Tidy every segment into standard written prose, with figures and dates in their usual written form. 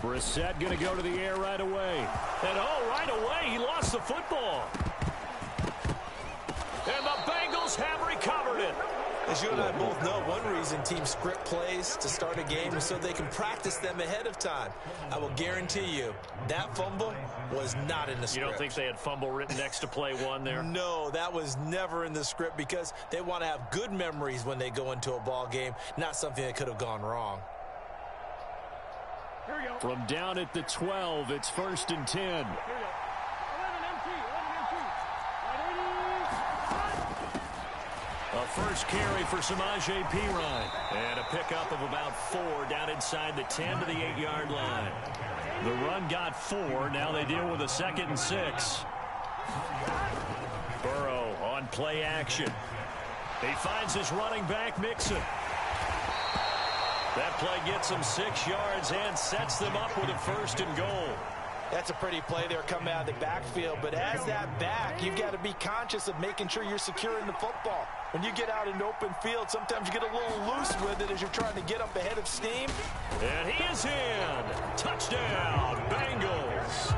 Brissett going to go to the air right away. And right away, he lost the football. And the Bengals have recovered it. As you and I both know, one reason teams script plays to start a game is so they can practice them ahead of time. I will guarantee you that fumble was not in the script. You don't think they had fumble written next to play one there? No, that was never in the script because they want to have good memories when they go into a ball game, not something that could have gone wrong. Here we go. From down at the 12, it's 1st and 10. A first carry for Samaje Perine. And a pickup of about 4 down inside the 10 to the 8-yard line. The run got 4. Now they deal with a 2nd and 6. Burrow on play action. He finds his running back, Mixon. That play gets him 6 yards and sets them up with a 1st and goal. That's a pretty play there coming out of the backfield, but as that back, you've got to be conscious of making sure you're securing the football. When you get out in open field, sometimes you get a little loose with it as you're trying to get up ahead of steam. And he is in. Touchdown, Bengals.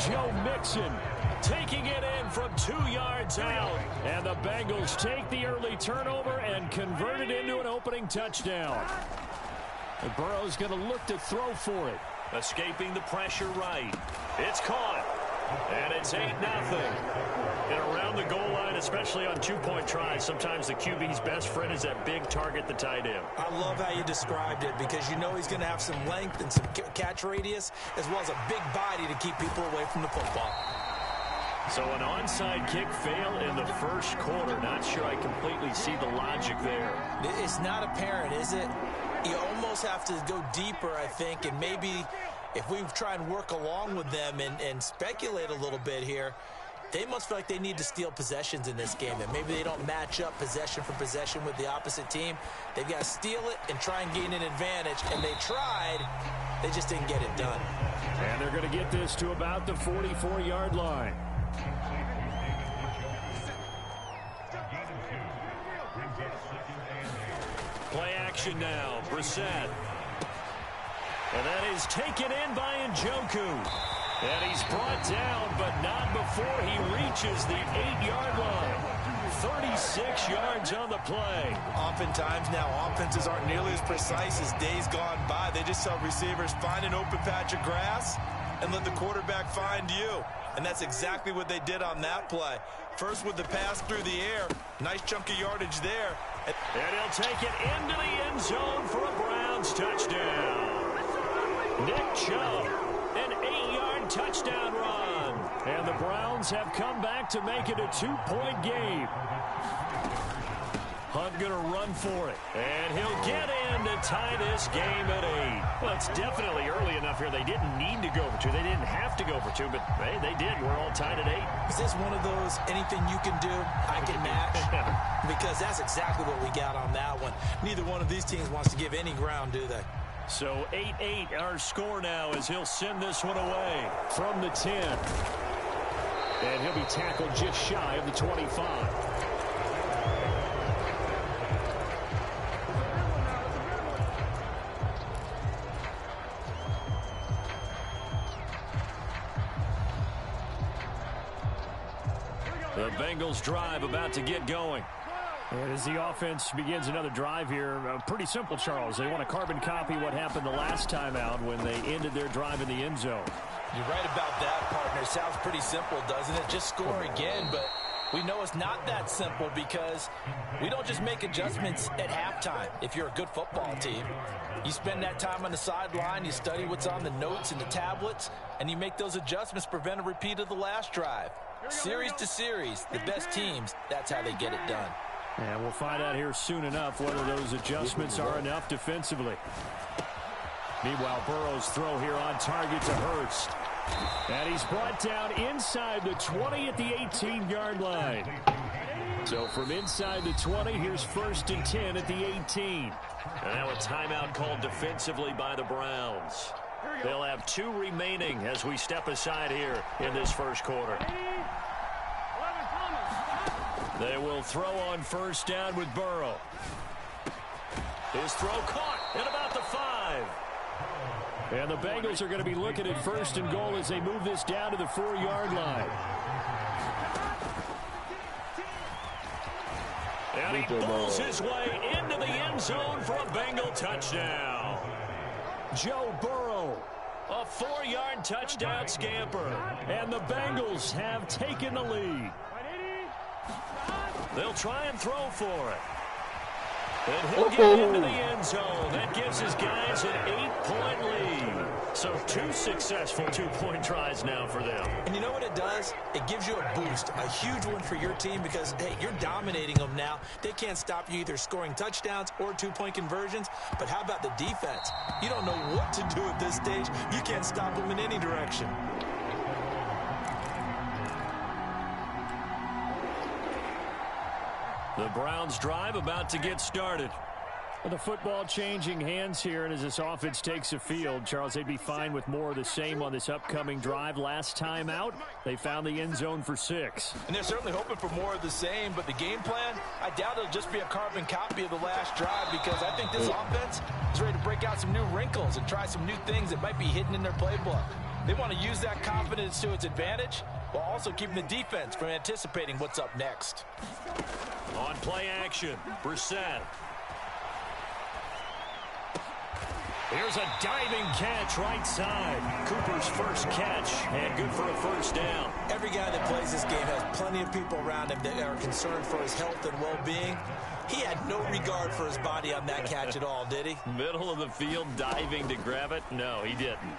Joe Mixon taking it in from 2 yards out. And the Bengals take the early turnover and convert it into an opening touchdown. And Burrow's going to look to throw for it. Escaping the pressure right. It's caught. And it's 8-0. And around the goal line, especially on 2-point tries, sometimes the QB's best friend is that big target, the tight end. I love how you described it because you know he's going to have some length and some catch radius as well as a big body to keep people away from the football. So an onside kick fail in the first quarter. Not sure I completely see the logic there. It's not apparent, is it? You almost have to go deeper, I think, and maybe if we try and work along with them and speculate a little bit here, they must feel like they need to steal possessions in this game, and maybe they don't match up possession for possession with the opposite team. They've got to steal it and try and gain an advantage, and they tried. They just didn't get it done. And they're going to get this to about the 44-yard line. Play action now. Brissett. And that is taken in by Njoku. And he's brought down, but not before he reaches the 8-yard line. 36 yards on the play. Oftentimes now, offenses aren't nearly as precise as days gone by. They just tell receivers, find an open patch of grass and let the quarterback find you. And that's exactly what they did on that play. First with the pass through the air. Nice chunk of yardage there. And he'll take it into the end zone for a Browns touchdown. Nick Chubb, an 8-yard touchdown run. And the Browns have come back to make it a 2-point game. Hunt going to run for it. And he'll get in to tie this game at 8. Well, it's definitely early enough here. They didn't need to go for 2. They didn't have to go for 2, but hey, they did. We're all tied at 8. Is this one of those anything you can do, I can match? Because that's exactly what we got on that one. Neither one of these teams wants to give any ground, do they? So 8-8 our score now as he'll send this one away from the 10. And he'll be tackled just shy of the 25. The Bengals drive about to get going. And as the offense begins another drive here, pretty simple, Charles. They want to carbon copy what happened the last time out when they ended their drive in the end zone. You're right about that, partner. Sounds pretty simple, doesn't it? Just score again, but we know it's not that simple because we don't just make adjustments at halftime if you're a good football team. You spend that time on the sideline, you study what's on the notes and the tablets, and you make those adjustments to prevent a repeat of the last drive. Series to series, the best teams, that's how they get it done. And we'll find out here soon enough whether those adjustments are enough defensively. Meanwhile, Burrow's throw here on target to Hurst. And he's brought down inside the 20 at the 18-yard line. So from inside the 20, here's 1st and 10 at the 18. And now a timeout called defensively by the Browns. They'll have 2 remaining as we step aside here in this first quarter. They will throw on first down with Burrow. His throw caught at about the 5. And the Bengals are going to be looking at 1st and goal as they move this down to the 4-yard line. And he pulls his way into the end zone for a Bengal touchdown. Joe Burrow, a 4-yard touchdown scamper. And the Bengals have taken the lead. They'll try and throw for it. And he'll get into the end zone. That gives his guys an 8-point lead. So 2 successful 2-point tries now for them. And you know what it does? It gives you a boost, a huge one for your team because, hey, you're dominating them now. They can't stop you either scoring touchdowns or 2-point conversions. But how about the defense? You don't know what to do at this stage. You can't stop them in any direction. The Browns drive about to get started. The football changing hands here, and as this offense takes the field, Charles, they'd be fine with more of the same on this upcoming drive. Last time out, they found the end zone for 6. And they're certainly hoping for more of the same, but the game plan, I doubt it'll just be a carbon copy of the last drive because I think this offense is ready to break out some new wrinkles and try some new things that might be hidden in their playbook. They want to use that confidence to its advantage while also keeping the defense from anticipating what's up next. On play action, Brissett. Here's a diving catch right side. Cooper's first catch, and good for a 1st down. Every guy that plays this game has plenty of people around him that are concerned for his health and well-being. He had no regard for his body on that catch at all, did he? Middle of the field, diving to grab it? No, he didn't.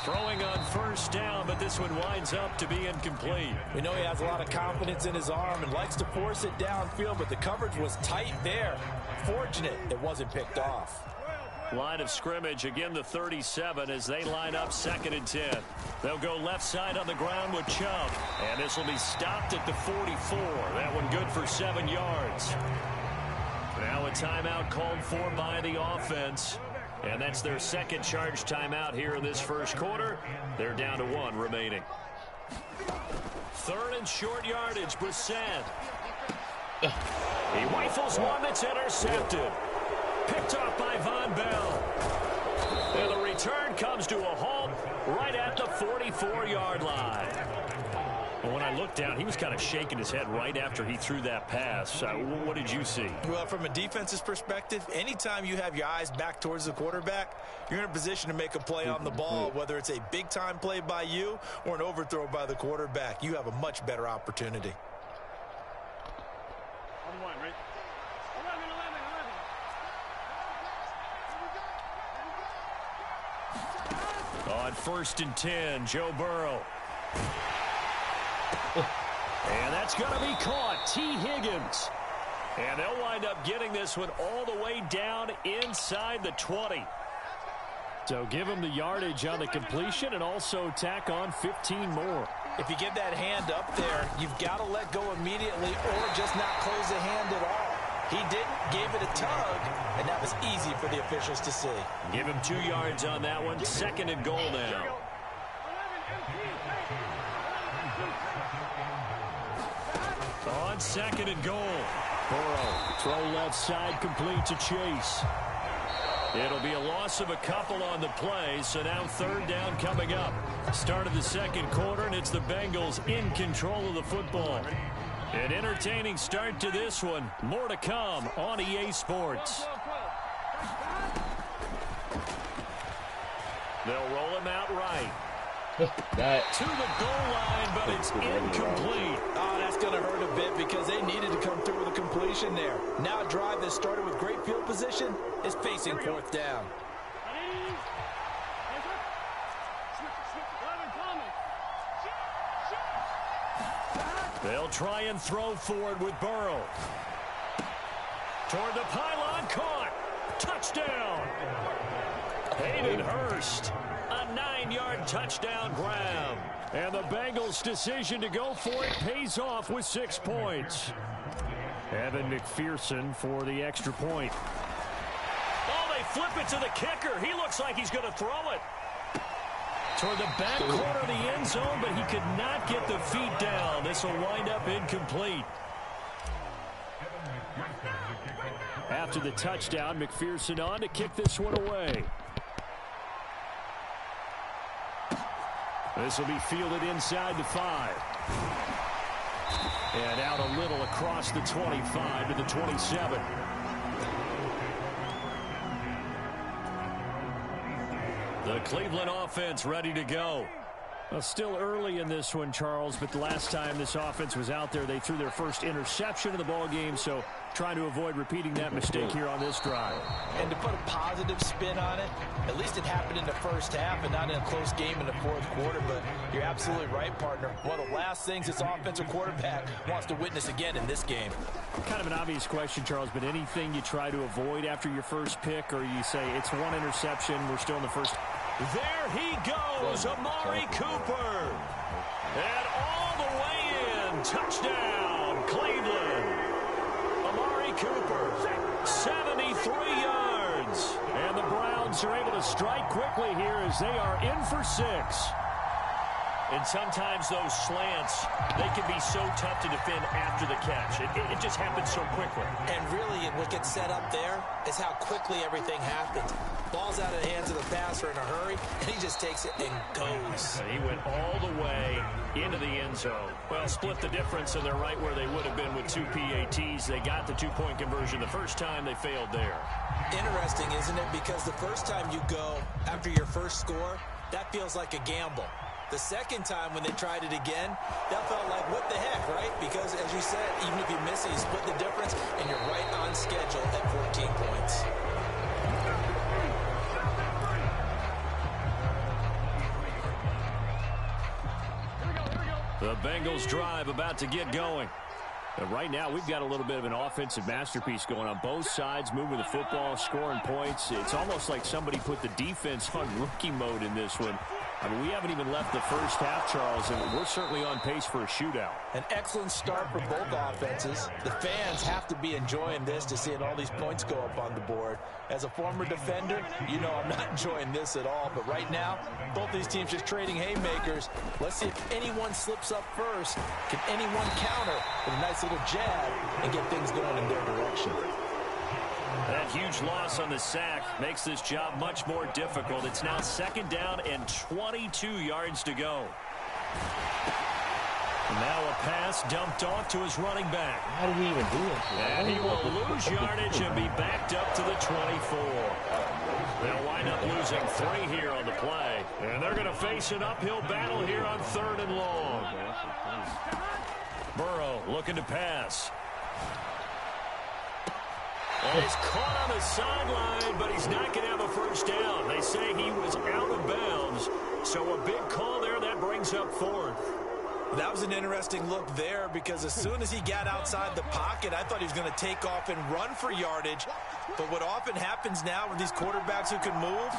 Throwing on 1st down, but this one winds up to be incomplete. We know he has a lot of confidence in his arm and likes to force it downfield, but the coverage was tight there. Fortunate it wasn't picked off. Line of scrimmage, again the 37 as they line up 2nd and 10. They'll go left side on the ground with Chubb. And this will be stopped at the 44. That one good for 7 yards. Now a timeout called for by the offense. And that's their 2nd charge timeout here in this 1st quarter. They're down to 1 remaining. 3rd and short yardage, Brissett. He rifles one that's intercepted. Picked off by Von Bell. And the return comes to a halt right at the 44-yard line. Well, when I looked down, he was kind of shaking his head right after he threw that pass. What did you see? Well, from a defense's perspective, anytime you have your eyes back towards the quarterback, you're in a position to make a play on the ball, whether it's a big-time play by you or an overthrow by the quarterback. You have a much better opportunity. On 1st and 10, Joe Burrow. And that's going to be caught. T. Higgins. And they'll wind up getting this one all the way down inside the 20. So give them the yardage on the completion and also tack on 15 more. If you get that hand up there, you've got to let go immediately or just not close the hand at all. He didn't, gave it a tug, and that was easy for the officials to see. Give him 2 yards on that one. 2nd and goal now. On 2nd and goal. Burrow, throw left side, complete to Chase. It'll be a loss of a couple on the play, so now 3rd down coming up. Start of the 2nd quarter, and it's the Bengals in control of the football. An entertaining start to this one. More to come on EA Sports. They'll roll him out right. To the goal line, but it's incomplete. Oh, that's going to hurt a bit because they needed to come through with a completion there. Now a drive that started with great field position is facing 4th down. They'll try and throw forward with Burrow. Toward the pylon, caught. Touchdown. Hayden Hurst. A 9-yard touchdown grab. And the Bengals' decision to go for it pays off with 6 points. Evan McPherson for the extra point. Oh, they flip it to the kicker. He looks like he's going to throw it. Toward the back corner of the end zone, but he could not get the feet down. This will wind up incomplete. After the touchdown, McPherson on to kick this one away. This will be fielded inside the 5. And out a little across the 25 to the 27. The Cleveland offense ready to go. Well, still early in this one, Charles, but the last time this offense was out there, they threw their first interception of the ball game, so trying to avoid repeating that mistake here on this drive. And to put a positive spin on it, at least it happened in the first half and not in a close game in the fourth quarter, but you're absolutely right, partner. One of the last things this offensive quarterback wants to witness again in this game. Kind of an obvious question, Charles, but anything you try to avoid after your first pick, or you say it's one interception, we're still in the first. There he goes, Amari Cooper. And all the way in, touchdown, Cleveland. Amari Cooper, 73 yards. And the Browns are able to strike quickly here as they are in for 6. And sometimes those slants, they can be so tough to defend after the catch. It just happens so quickly. And really, what gets set up there is how quickly everything happens. Ball's out of the hands of the passer in a hurry, and he just takes it and goes. And he went all the way into the end zone. Well, split the difference, and they're right where they would have been with 2 PATs. They got the 2-point conversion the first time. They failed there. Interesting, isn't it? Because the first time you go after your first score, that feels like a gamble. The second time when they tried it again, that felt like, what the heck, right? Because, as you said, even if you miss it, you split the difference, and you're right on schedule at 14 points. The Bengals drive about to get going. And right now, we've got a little bit of an offensive masterpiece going on. Both sides moving the football, scoring points. It's almost like somebody put the defense on rookie mode in this one. I mean, we haven't even left the first half, Charles, and we're certainly on pace for a shootout. An excellent start for both offenses. The fans have to be enjoying this to seeing all these points go up on the board. As a former defender, you know I'm not enjoying this at all. But right now, both these teams just trading haymakers. Let's see if anyone slips up first. Can anyone counter with a nice little jab and get things going in their direction? That huge loss on the sack makes this job much more difficult. It's now 2nd down and 22 yards to go. Now a pass dumped off to his running back. How did he even do it? And he will lose yardage and be backed up to the 24. They'll wind up losing 3 here on the play. And they're going to face an uphill battle here on 3rd and long. Burrow looking to pass. And he's caught on the sideline, but he's not going to have a first down. They say he was out of bounds. So a big call there that brings up 4th. That was an interesting look there because as soon as he got outside the pocket, I thought he was going to take off and run for yardage. But what often happens now with these quarterbacks who can move,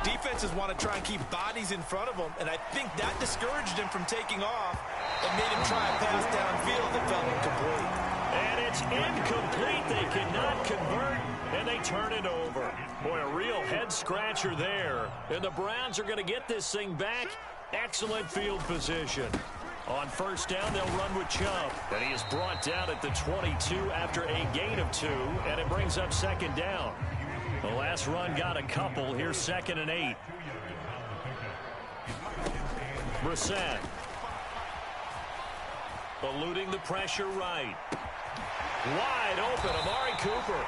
defenses want to try and keep bodies in front of them. And I think that discouraged him from taking off and made him try a pass downfield that fell incomplete. And it's incomplete. They cannot convert, and they turn it over. Boy, a real head-scratcher there. And the Browns are going to get this thing back. Excellent field position. On 1st down, they'll run with Chubb. And he is brought down at the 22 after a gain of 2, and it brings up 2nd down. The last run got a couple. Here's 2nd and 8. Brissett. Eluding the pressure right. Wide open, Amari Cooper.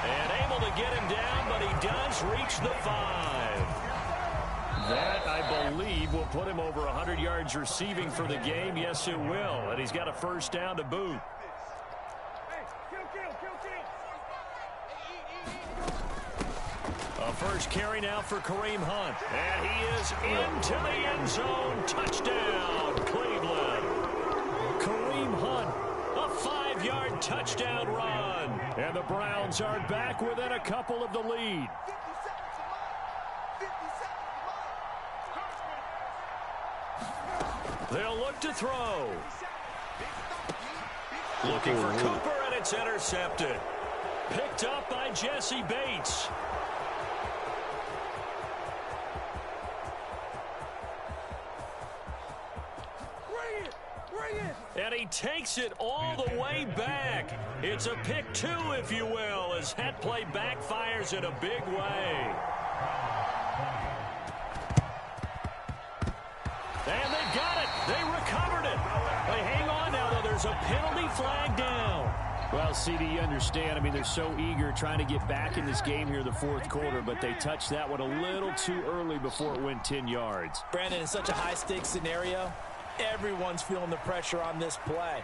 And able to get him down, but he does reach the 5. That, I believe, will put him over 100 yards receiving for the game. Yes, it will. And he's got a first down to boot. A first carry now for Kareem Hunt. And he is into the end zone. Touchdown, Cleveland. Kareem Hunt, a 5-yard touchdown run. And the Browns are back within a couple of the lead. They'll look to throw. Looking for Cooper, and it's intercepted. Picked up by Jesse Bates. And he takes it all the way back. It's a pick two, if you will, as that play backfires in a big way. And they got it. They recovered it. They hang on now, though. There's a penalty flag down. Well, CD, you understand. I mean, they're so eager trying to get back in this game here in the fourth quarter, but they touched that one a little too early before it went 10 yards. Brandon, in such a high-stakes scenario, everyone's feeling the pressure on this play.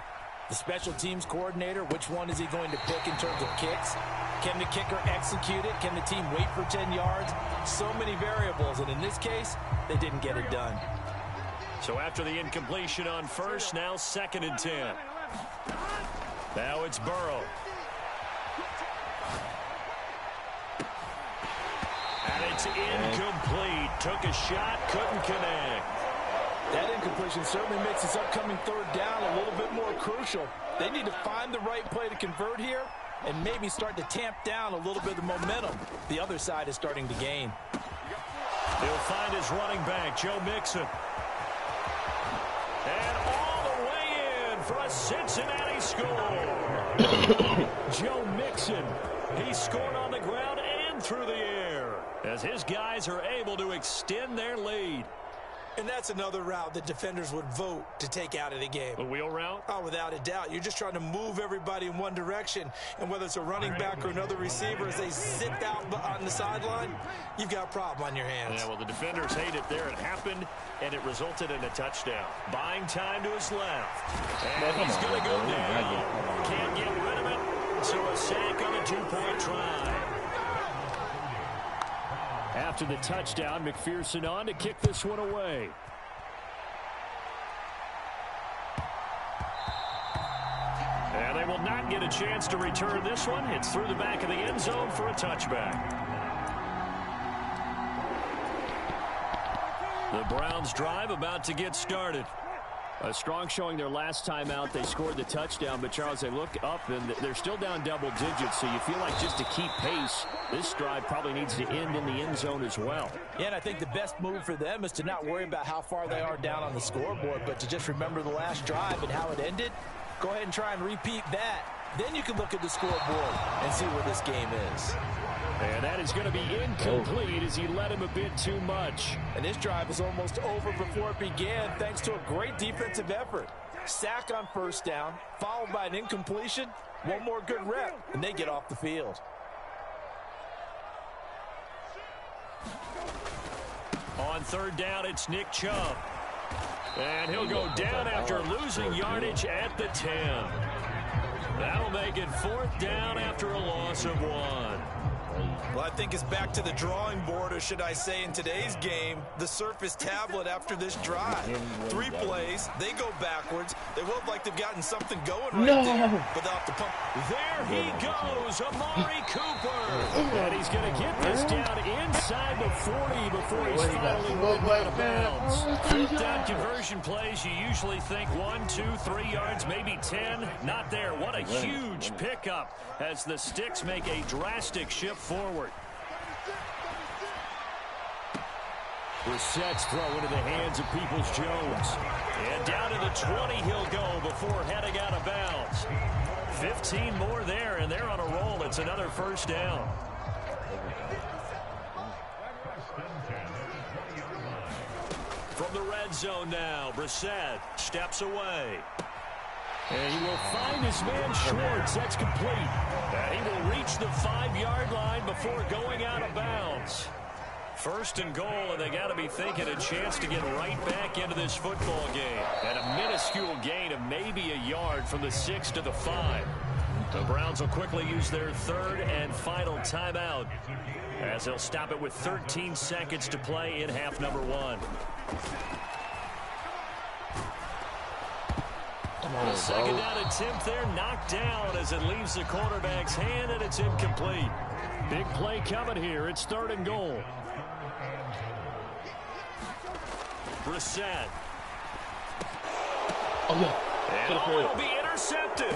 The special teams coordinator, which one is he going to pick in terms of kicks? Can the kicker execute it? Can the team wait for 10 yards? So many variables, and in this case, they didn't get it done. So after the incompletion on first, now 2nd and 10. Now it's Burrow. And it's incomplete. Took a shot, couldn't connect. That incompletion certainly makes this upcoming 3rd down a little bit more crucial. They need to find the right play to convert here and maybe start to tamp down a little bit of momentum the other side is starting to gain. He'll find his running back, Joe Mixon. And all the way in for a Cincinnati score. Joe Mixon, he scored on the ground and through the air as his guys are able to extend their lead. And that's another route that defenders would vote to take out of the game. A wheel route? Oh, without a doubt. You're just trying to move everybody in one direction. And whether it's a running back or another receiver, as they sit out on the sideline, you've got a problem on your hands. Yeah, well, the defenders hate it there. It happened, and it resulted in a touchdown. Buying time to his left. And he's going to go down. Can't get rid of it. So a sack on a 2-point try. After the touchdown, McPherson on to kick this one away. And they will not get a chance to return this one. It's through the back of the end zone for a touchback. The Browns drive about to get started. A strong showing their last time out. They scored the touchdown, but, Charles, they look up, and they're still down double digits, so you feel like just to keep pace, this drive probably needs to end in the end zone as well. Yeah, and I think the best move for them is to not worry about how far they are down on the scoreboard, but to just remember the last drive and how it ended. Go ahead and try and repeat that. Then you can look at the scoreboard and see where this game is. And that is going to be incomplete as he led him a bit too much. And this drive was almost over before it began thanks to a great defensive effort. Sack on 1st down, followed by an incompletion. One more good rep, and they get off the field. On 3rd down, it's Nick Chubb. And he'll go down after losing yardage at the 10. That'll make it 4th down after a loss of 1. Well, I think it's back to the drawing board, or should I say in today's game, the Surface tablet after this drive. 3 plays, they go backwards. They look like they've gotten something going right there, but they'll have to pump. There he goes, Amari Cooper. And he's going to get this down inside the 40 before he's finally run out of bounds. 4th down conversion plays, you usually think 1, 2, 3 yards, maybe 10. Not there. What a huge pickup as the Sticks make a drastic shift forward. Brissett's throw into the hands of Peoples-Jones. And down to the 20 he'll go before heading out of bounds. 15 more there, and they're on a roll. It's another 1st down. From the red zone now, Brissett steps away. And he will find his man Schwartz. That's complete. And he will reach the 5-yard line before going out of bounds. 1st and goal, and they got to be thinking a chance to get right back into this football game. And a minuscule gain of maybe a yard from the 6 to the 5. The Browns will quickly use their 3rd and final timeout as they'll stop it with 13 seconds to play in half number 1. The 2nd down attempt there knocked down as it leaves the quarterback's hand, and it's incomplete. Big play coming here. It's 3rd and goal. Brissett. And it'll be intercepted.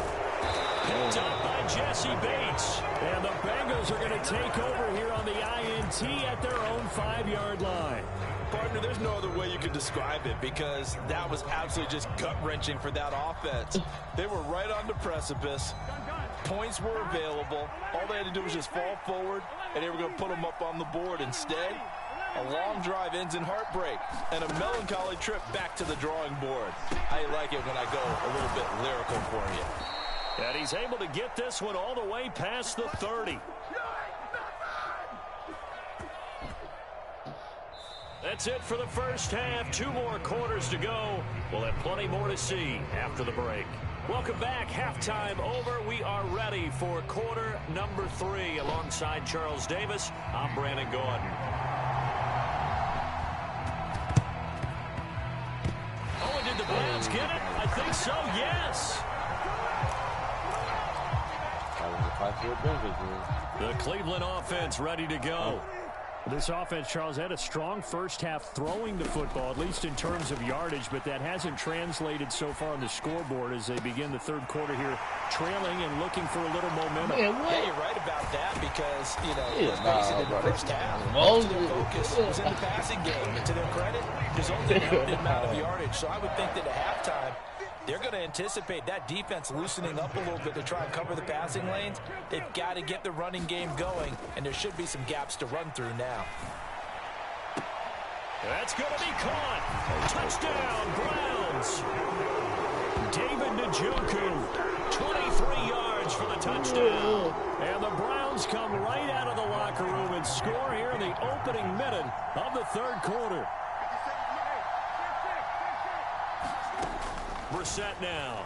Picked up by Jesse Bates. And the Bengals are going to take over here on the INT at their own 5-yard line. Partner, there's no other way you could describe it because that was absolutely just gut-wrenching for that offense. They were right on the precipice. Points were available. All they had to do was just fall forward, and they were going to put them up on the board. Instead, a long drive ends in heartbreak and a melancholy trip back to the drawing board. I like it when I go a little bit lyrical for you. And he's able to get this one all the way past the 30. That's it for the first half. 2 more quarters to go. We'll have plenty more to see after the break. Welcome back. Halftime over. We are ready for quarter number 3. Alongside Charles Davis, I'm Brandon Gordon. Oh, and did the Browns get it? I think so, yes. The Cleveland offense ready to go. This offense, Charles, had a strong first half throwing the football, at least in terms of yardage, but that hasn't translated so far on the scoreboard as they begin the third quarter here, trailing and looking for a little momentum. Yeah, you're right about that because, let's face it, in the first half, most of their focus was in the passing game. And to their credit, there's only a limited amount of yardage. So I would think that at halftime, they're going to anticipate that defense loosening up a little bit to try and cover the passing lanes. They've got to get the running game going, and there should be some gaps to run through now. That's going to be caught. Touchdown, Browns. David Njoku, 23 yards for the touchdown. And the Browns come right out of the locker room and score here in the opening minute of the third quarter. Brissett now.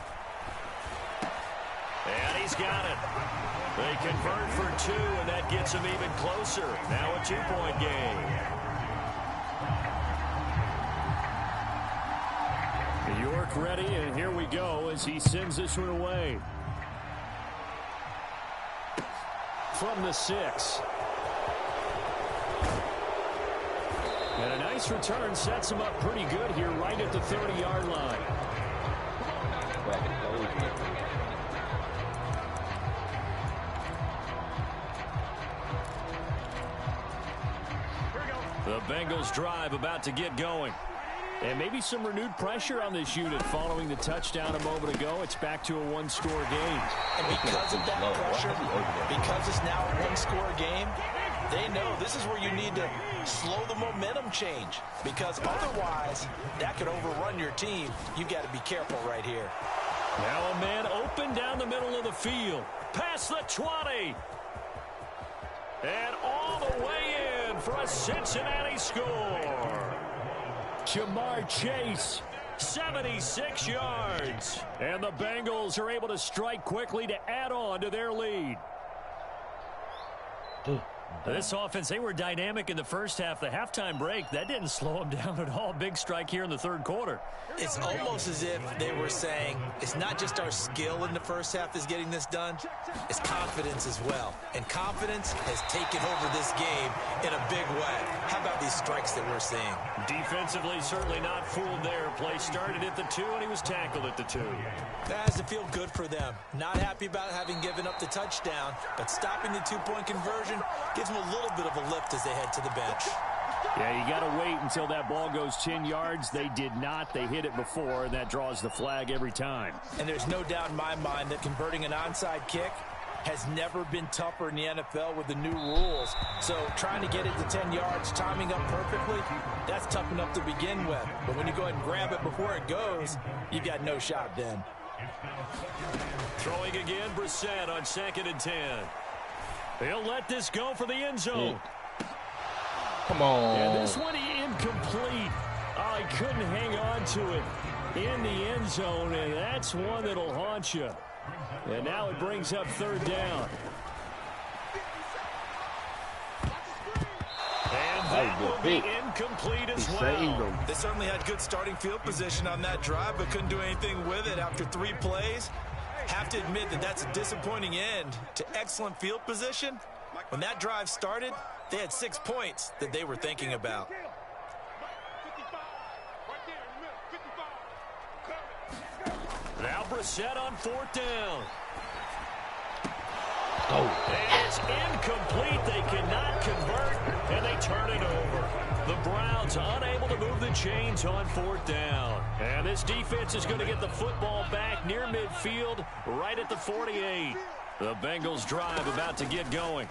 And he's got it. They convert for 2, and that gets them even closer. Now a 2-point game. York ready, and here we go as he sends this one away. From the 6. And a nice return sets him up pretty good here right at the 30-yard line. The Bengals drive about to get going. And maybe some renewed pressure on this unit following the touchdown a moment ago. It's back to a 1-score game. And because of that pressure, because it's now a 1-score game, they know this is where you need to slow the momentum change. Because otherwise, that could overrun your team. You've got to be careful right here. Now a man open down the middle of the field. Past the 20. And all the way in for a Cincinnati score. Jamar Chase, 76 yards. And the Bengals are able to strike quickly to add on to their lead. This offense, they were dynamic in the first half. The halftime break, that didn't slow them down at all. Big strike here in the third quarter. It's almost as if they were saying, it's not just our skill in the first half that's getting this done, it's confidence as well. And confidence has taken over this game in a big way. How about these strikes that we're seeing? Defensively, certainly not fooled there. Play started at the 2, and he was tackled at the 2. That has to feel good for them. Not happy about having given up the touchdown, but stopping the 2-point conversion gives them a little bit of a lift as they head to the bench. Yeah, you got to wait until that ball goes 10 yards. They did not. They hit it before, and that draws the flag every time. And there's no doubt in my mind that converting an onside kick has never been tougher in the NFL with the new rules. So trying to get it to 10 yards, timing up perfectly, that's tough enough to begin with. But when you go ahead and grab it before it goes, you've got no shot then. Throwing again, Brissett on 2nd and 10. He'll let this go for the end zone. Come on. And this one incomplete. Oh, he couldn't hang on to it in the end zone, and that's one that'll haunt you. And now it brings up 3rd down. And that will be incomplete as well. They certainly had good starting field position on that drive, but couldn't do anything with it after 3 plays. Have to admit that that's a disappointing end to excellent field position. When that drive started, they had 6 points that they were thinking about. Now Brissett on 4th down. Oh. And it's incomplete. They cannot convert, and they turn it over. The Browns unable to move the chains on 4th down. And this defense is going to get the football back near midfield, right at the 48. The Bengals drive about to get going.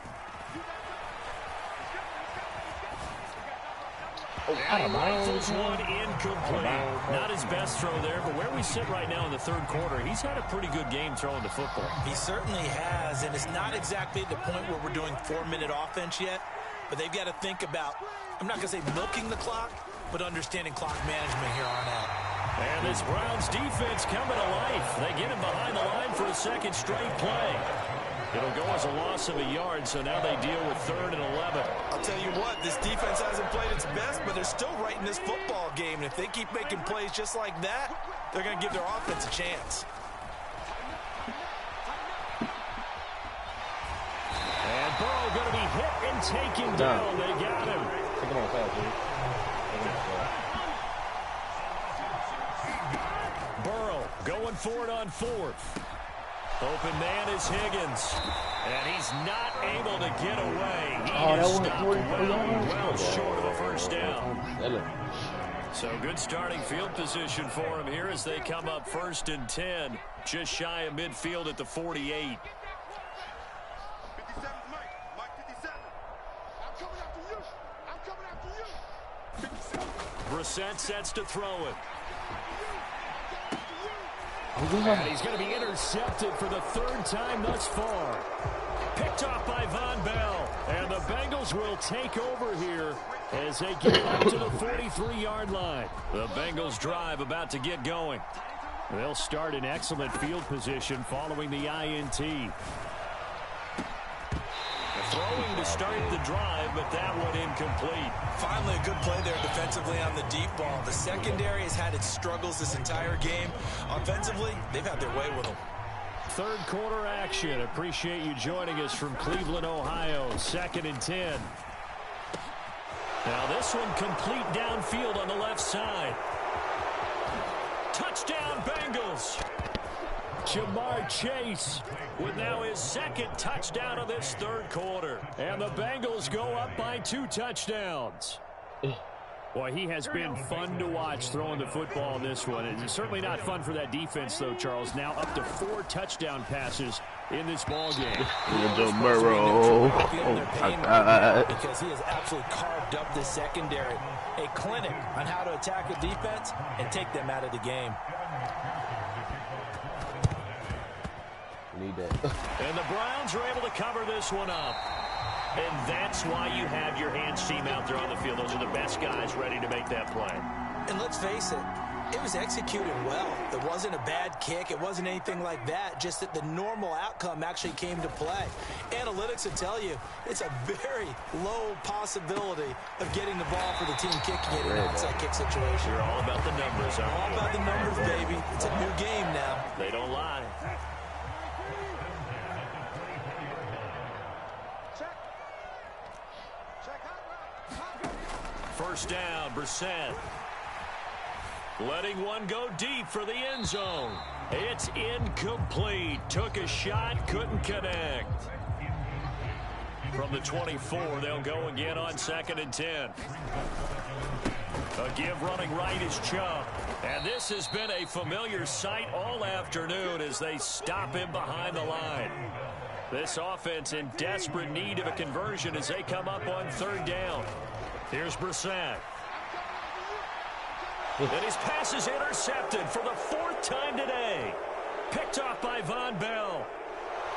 And he rifles one incomplete. Not his best throw there, but where we sit right now in the 3rd quarter, he's had a pretty good game throwing the football. He certainly has, and it's not exactly the point where we're doing 4-minute offense yet, but they've got to think about, I'm not going to say milking the clock, but understanding clock management here on out. And this Browns defense coming to life. They get him behind the line for a 2nd straight play. It'll go as a loss of a yard, so now they deal with 3rd and 11. I'll tell you what, this defense hasn't played its best, but they're still right in this football game. And if they keep making plays just like that, they're going to give their offense a chance. And Burrow going to be hit and taken down. They got him. Take him on fast, dude. Burrow going for it on 4th. Open man is Higgins. And he's not able to get away. He is stopped well short of a 1st down. So good starting field position for him here as they come up 1st and 10. Just shy of midfield at the 48. Brissett sets to throw it. And he's going to be intercepted for the 3rd time thus far. Picked off by Von Bell. And the Bengals will take over here as they get up to the 43-yard line. The Bengals drive about to get going. They'll start in excellent field position following the INT. Throwing to start the drive, but that one incomplete. Finally, a good play there defensively on the deep ball. The secondary has had its struggles this entire game. Offensively, they've had their way with them. 3rd quarter action. Appreciate you joining us from Cleveland, Ohio. 2nd and 10. Now this one complete downfield on the left side. Touchdown, Bengals. Jamar Chase with now his 2nd touchdown of this 3rd quarter. And the Bengals go up by 2 touchdowns. Boy, he has been fun to watch throwing the football in this one. It's certainly not fun for that defense, though, Charles. Now up to 4 touchdown passes in this ball game. Burrow. Because he has absolutely carved up the secondary. A clinic on how to attack a defense and take them out of the game. Need that. And the Browns are able to cover this one up. And that's why you have your hands team out there on the field. Those are the best guys ready to make that play. And let's face it, it was executed well. It wasn't a bad kick. It wasn't anything like that. Just that the normal outcome actually came to play. Analytics will tell you it's a very low possibility of getting the ball for the team kicking it in an outside kick situation. You're all about the numbers, huh? All about the numbers, baby. It's a new game now. They don't lie. First down, Brissett. Letting one go deep for the end zone. It's incomplete. Took a shot, couldn't connect. From the 24, they'll go again on 2nd and 10. A give running right is Chubb. And this has been a familiar sight all afternoon as they stop him behind the line. This offense in desperate need of a conversion as they come up on 3rd down. Here's Brissett. And his pass is intercepted for the 4th time today. Picked off by Von Bell.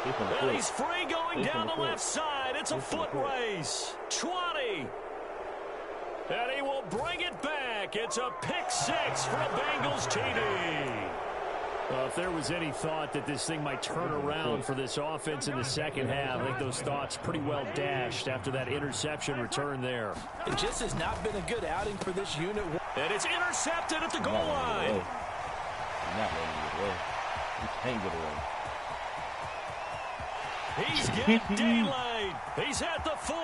And he's free going down the left side. It's a foot race. 20. And he will bring it back. It's a pick 6 for a Bengals TD. Well, if there was any thought that this thing might turn around for this offense in the 2nd half, I think those thoughts pretty well dashed after that interception return there. It just has not been a good outing for this unit. And it's intercepted at the goal line. Not letting it away. He can't get away. He's getting daylight. He's at the 40,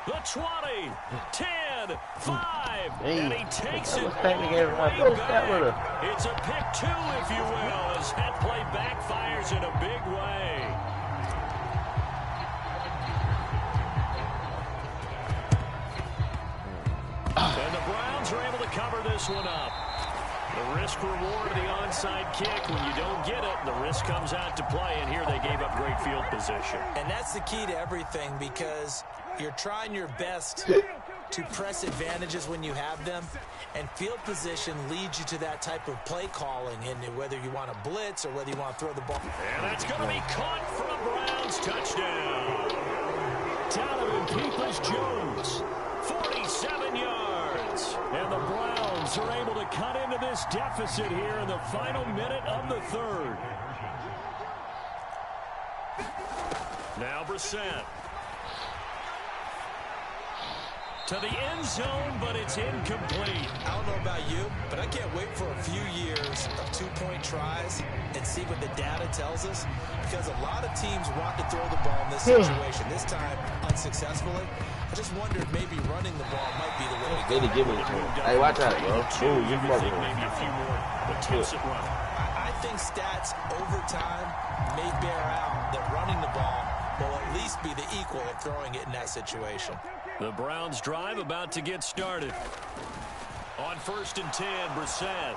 the 20, 10, 5, and he takes it all the way back. It's a pick 2, if you will, as that play backfires in a big way. And the this one up. The risk-reward of the onside kick. When you don't get it, the risk comes out to play, and here they gave up great field position. And that's the key to everything, because you're trying your best to press advantages when you have them, and field position leads you to that type of play calling, and whether you want to blitz or whether you want to throw the ball. And that's going to be caught for a Browns touchdown. Donovan Peoples-Jones, 47 yards. And the Browns are able to cut into this deficit here in the final minute of the third. Now Brissett. To the end zone, but it's incomplete. I don't know about you, but I can't wait for a few years of two-point tries and see what the data tells us, because a lot of teams want to throw the ball in this situation. This time, unsuccessfully. I just wondered maybe running the ball might be the way to go. They give it to him. Hey, watch out, bro. Ooh, you fucking maybe a few more attempts at running. I think stats over time may bear out that running the ball will at least be the equal of throwing it in that situation. The Browns drive about to get started. On 1st and 10, Brissett.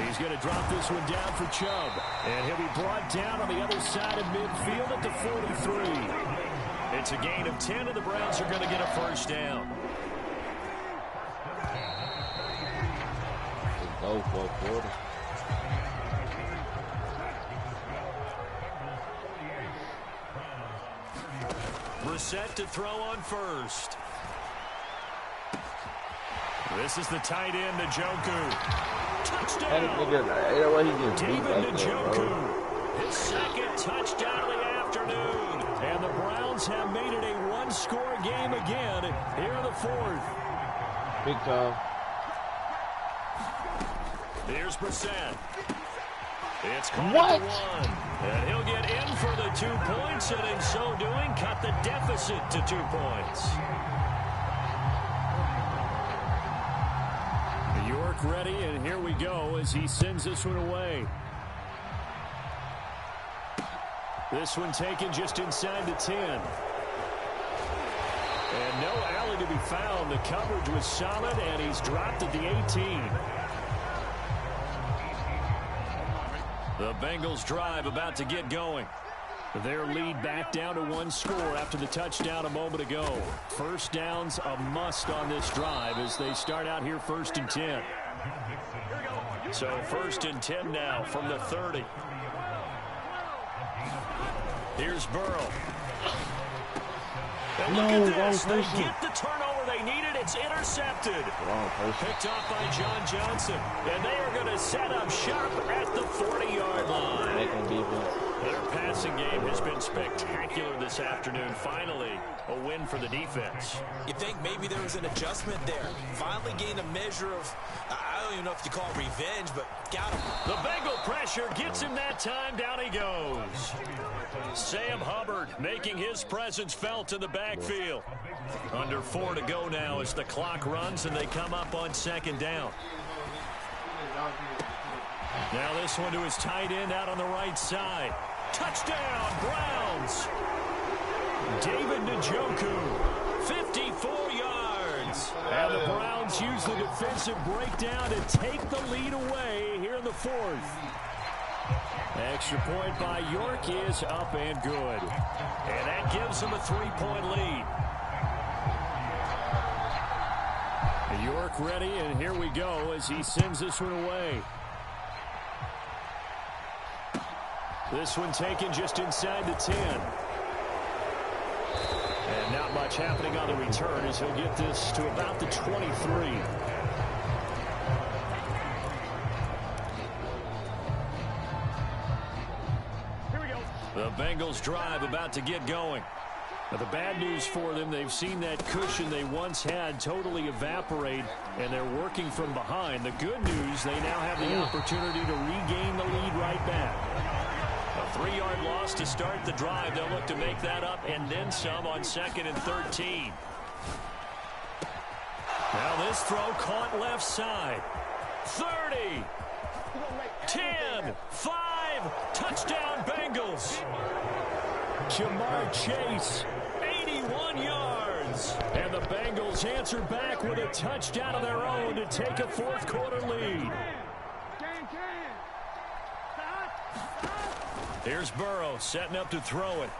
He's going to drop this one down for Chubb. And he'll be brought down on the other side of midfield at the 43. It's a gain of 10, and the Browns are going to get a first down. Go for a quarter. Brissett to throw on 1st. This is the tight end, Njoku. Touchdown! David Njoku. His second touchdown of the afternoon. And the Browns have made it a one-score game again here in the fourth. Big time. Here's Brissett. It's caught at the 1. And he'll get in for the 2 points, and in so doing, cut the deficit to 2 points. York ready, and here we go as he sends this one away. This one taken just inside the 10. And no alley to be found. The coverage was solid, and he's dropped at the 18. The Bengals drive about to get going. Their lead back down to 1 score after the touchdown a moment ago. First down's a must on this drive as they start out here 1st and 10. So 1st and 10 now from the 30. Here's Burrow. And look at this. They get the turnover they needed. It's intercepted. Picked off by John Johnson. And they are going to set up shop at the 40-yard line. Their passing game has been spectacular this afternoon. Finally, a win for the defense. You think maybe there was an adjustment there. Finally gained a measure of, I don't even know if you call it revenge, but got him. The Bengal pressure gets him that time. Down he goes. Sam Hubbard making his presence felt in the backfield. Under 4 to go now as the clock runs and they come up on 2nd down. Now this one to his tight end out on the right side. Touchdown, Browns. David Njoku, 54 yards. And the Browns use the defensive breakdown to take the lead away here in the 4th. Extra point by York is up and good. And that gives them a 3-point lead. York ready, and here we go as he sends this one away. This one taken just inside the 10. And not much happening on the return as he'll get this to about the 23. The Bengals drive about to get going. Now the bad news for them, they've seen that cushion they once had totally evaporate, and they're working from behind. The good news, they now have the opportunity to regain the lead right back. A 3-yard loss to start the drive. They'll look to make that up and then some on 2nd and 13. Now this throw caught left side. 30. 10. 5. Touchdown Bengals. Jamar Chase, 81 yards. Bengals. And the Bengals answer back with a touchdown of their own to take a fourth-quarter lead. Here's Burrow setting up to throw it.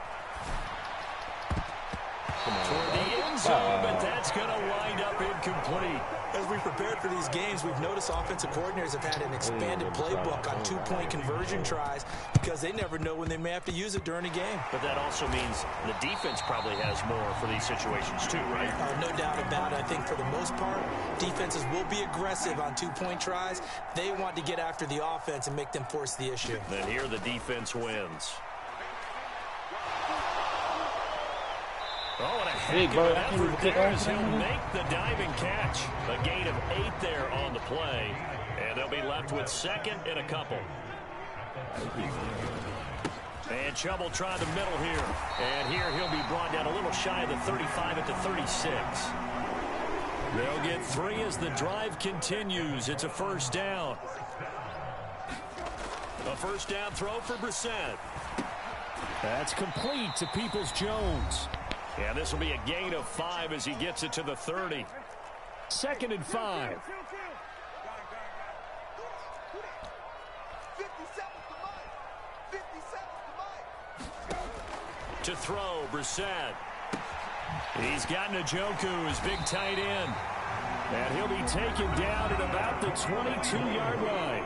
Toward the end zone, but that's going to wind up incomplete. As we prepared for these games, we've noticed offensive coordinators have had an expanded playbook on two-point conversion tries because they never know when they may have to use it during a game. But that also means the defense probably has more for these situations too, right? No doubt about it. I think for the most part, defenses will be aggressive on two-point tries. They want to get after the offense and make them force the issue. And here the defense wins. Oh, and a heck of an effort there as he'll make the diving catch. A gain of 8 there on the play. And they'll be left with second and a couple. And Chubb will try the middle here. And here he'll be brought down a little shy of the 35 at the 36. They'll get 3 as the drive continues. It's a first down. A first down throw for Brissett. That's complete to Peoples-Jones. And this will be a gain of 5 as he gets it to the 30. 2nd and 5. To throw, Brissett. He's got Njoku, his big tight end. And he'll be taken down at about the 22-yard line.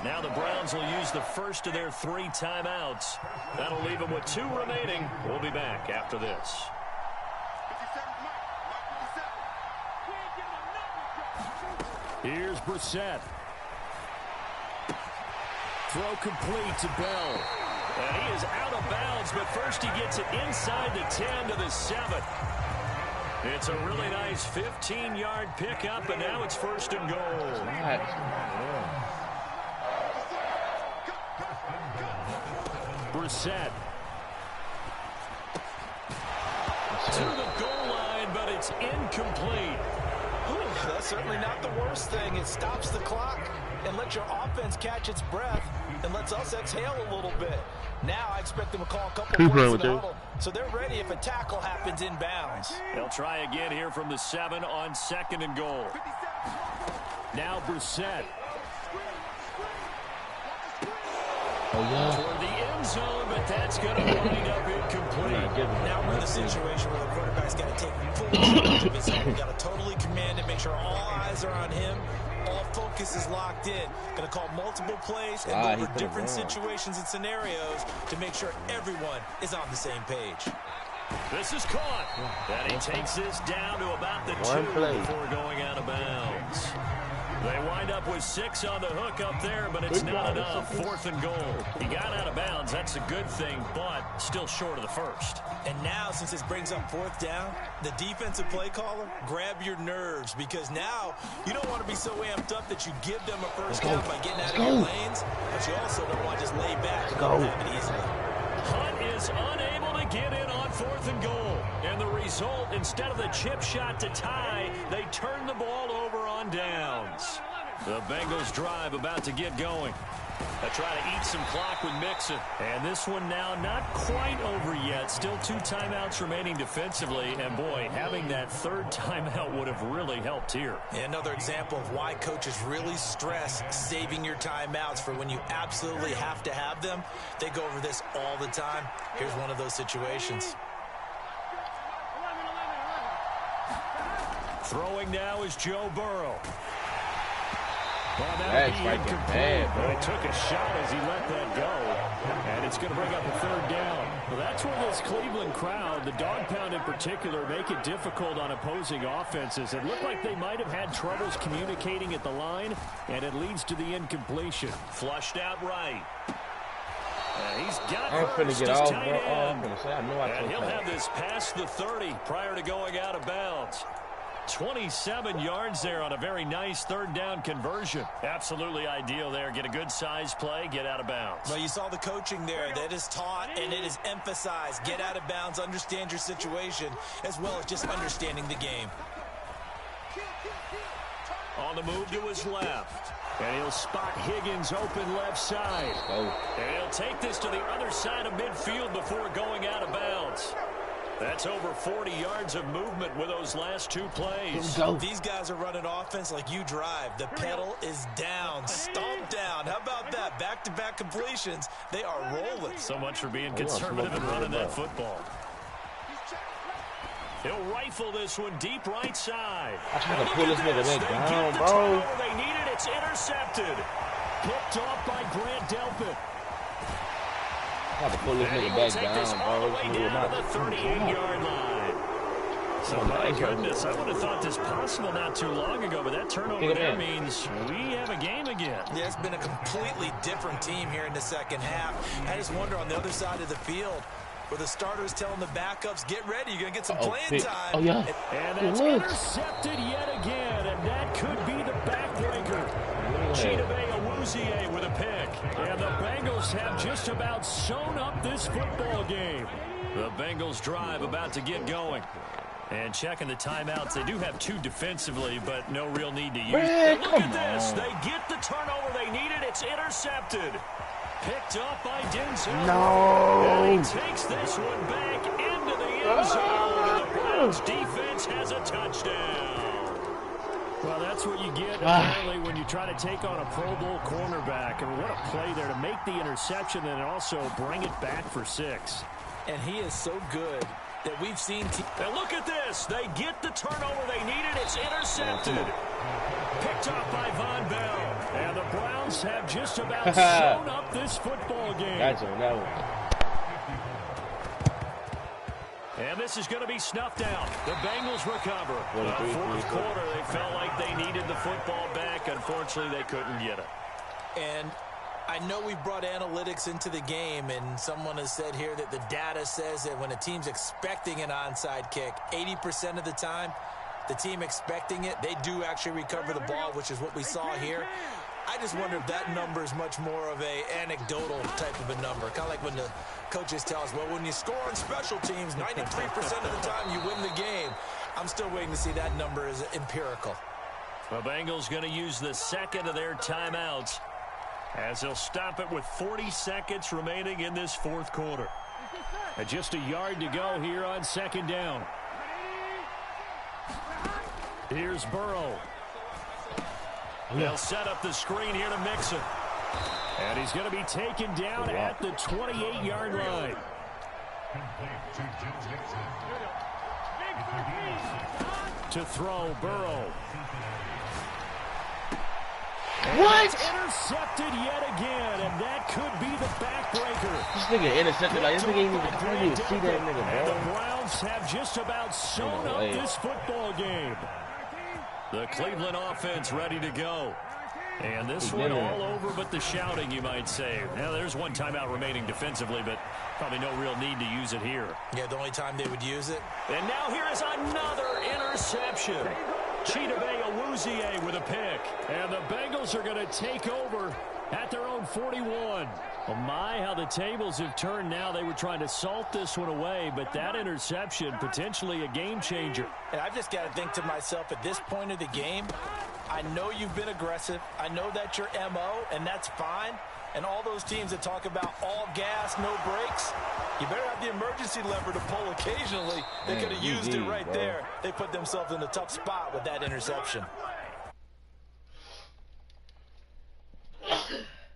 Now the Browns will use the first of their 3 timeouts. That'll leave them with 2 remaining. We'll be back after this. Here's Brissett. Throw complete to Bell. And he is out of bounds, but first he gets it inside the 10 to the 7. It's a really nice 15-yard pickup, and now it's first and goal. Brissett. To the goal line, but it's incomplete. That's certainly not the worst thing. It stops the clock and lets your offense catch its breath and lets us exhale a little bit. Now I expect them to call a couple plays in the huddle, so they're ready if a tackle happens inbounds. They'll try again here from the 7 on 2nd and goal. Now Brissett. Toward the end zone, but that's going to wind up incomplete. Now we're in the situation where the quarterback's got to take full charge of his own. We've got to totally command it, make sure all eyes are on him. All focus is locked in. Going to call multiple plays and go over different situations and scenarios to make sure everyone is on the same page. This is caught. And he takes this down to about the 2 before going out of bounds. They wind up with 6 on the hook up there, but it's not enough. 4th and goal. He got out of bounds. That's a good thing, but still short of the first. And now, since this brings up 4th down, the defensive play caller, grab your nerves, because now you don't want to be so amped up that you give them a first down by getting out of your lanes, but you also don't want to just lay back and have it easily. Hunt is unable to get in on 4th and goal. And the result, instead of the chip shot to tie, they turn the ball over on downs. The Bengals drive about to get going. They try to eat some clock with Mixon. And this one now not quite over yet. Still 2 timeouts remaining defensively. And, boy, having that 3rd timeout would have really helped here. Another example of why coaches really stress saving your timeouts for when you absolutely have to have them. They go over this all the time. Here's one of those situations. Throwing now is Joe Burrow. Well, That's like bad, bro. He took a shot as he let that go. And it's going to bring up a 3rd down. Well, that's where this Cleveland crowd, the dog pound in particular, make it difficult on opposing offenses. It looked like they might have had troubles communicating at the line, and it leads to the incompletion. Flushed out right. He's got Hurst, his tight end. And he'll have this past the 30 prior to going out of bounds. 27 yards there on a very nice 3rd down conversion. Absolutely ideal there. Get a good size play, get out of bounds. Well, you saw the coaching there. That is taught and it is emphasized. Get out of bounds, understand your situation, as well as just understanding the game. On the move to his left. And he'll spot Higgins open left side. And he'll take this to the other side of midfield before going out of bounds. That's over 40 yards of movement with those last 2 plays. These guys are running offense like you drive. The pedal is down, stomped down. How about that? Back-to-back completions. They are rolling. So much for being conservative and running that football. He'll rifle this one deep right side. I tried to pull this nigga back down, bro. They need it. It's intercepted. Picked off by Grant Delpit. I tried to pull this nigga back down, bro. All the way down to the 38-yard line. So, my goodness, I would have thought this possible not too long ago, but that turnover there means we have a game again. Yeah, it's been a completely different team here in the second half. I just wonder on the other side of the field, where the starters telling the backups, get ready, you're going to get some playing time. Oh, yeah. And that's intercepted yet again, and that could be the backbreaker. Chidobe Awuzie with a pick. And the Bengals have just about sewn up this football game. The Bengals drive about to get going. And checking the timeouts, they do have 2 defensively, but no real need to use it. Look at this. They get the turnover they needed. It's intercepted. Picked up by Denzel. No. And he takes this one back into the end zone. And the Browns defense has a touchdown. Well, that's what you get apparently when you try to take on a Pro Bowl cornerback. And what a play there to make the interception and also bring it back for 6. And he is so good that we've seen. Now look at this. They get the turnover they needed. It's intercepted. Picked up by Von Bell. And the Browns have just about sewn up this football game. Gotcha, that one. And this is going to be snuffed out. The Bengals recover. The fourth quarter, they felt like they needed the football back. Unfortunately, they couldn't get it. And I know we brought analytics into the game, and someone has said here that the data says that when a team's expecting an onside kick, 80% of the time, the team expecting it, they do actually recover the ball, which is what we saw here. I just wonder if that number is much more of a anecdotal type of a number. Kind of like when the coaches tell us, well, when you score on special teams, 93% of the time you win the game. I'm still waiting to see that number is empirical. The Bengals going to use the second of their timeouts as they'll stop it with 40 seconds remaining in this fourth quarter. And just a yard to go here on second down. Here's Burrow. They'll set up the screen here to Mixon. And he's going to be taken down at the 28-yard line. To throw, Burrow. What? Intercepted yet again, and that could be the backbreaker. This nigga intercepted. Like, this nigga ain't even see that nigga, bro. And the Browns have just about sewn up this football game. The Cleveland offense ready to go. And this one all over but the shouting, you might say. Now, there's one timeout remaining defensively, but probably no real need to use it here. Yeah, the only time they would use it. And now here is another interception. Chidobe Awuzie with a pick. And the Bengals are going to take over at their own 41. Oh, my, how the tables have turned now. They were trying to salt this one away, but that interception, potentially a game changer. And I've just got to think to myself, at this point of the game, I know you've been aggressive. I know that's your MO, and that's fine. And all those teams that talk about all gas, no brakes, you better have the emergency lever to pull occasionally. They could have used it right there. They put themselves in a tough spot with that interception.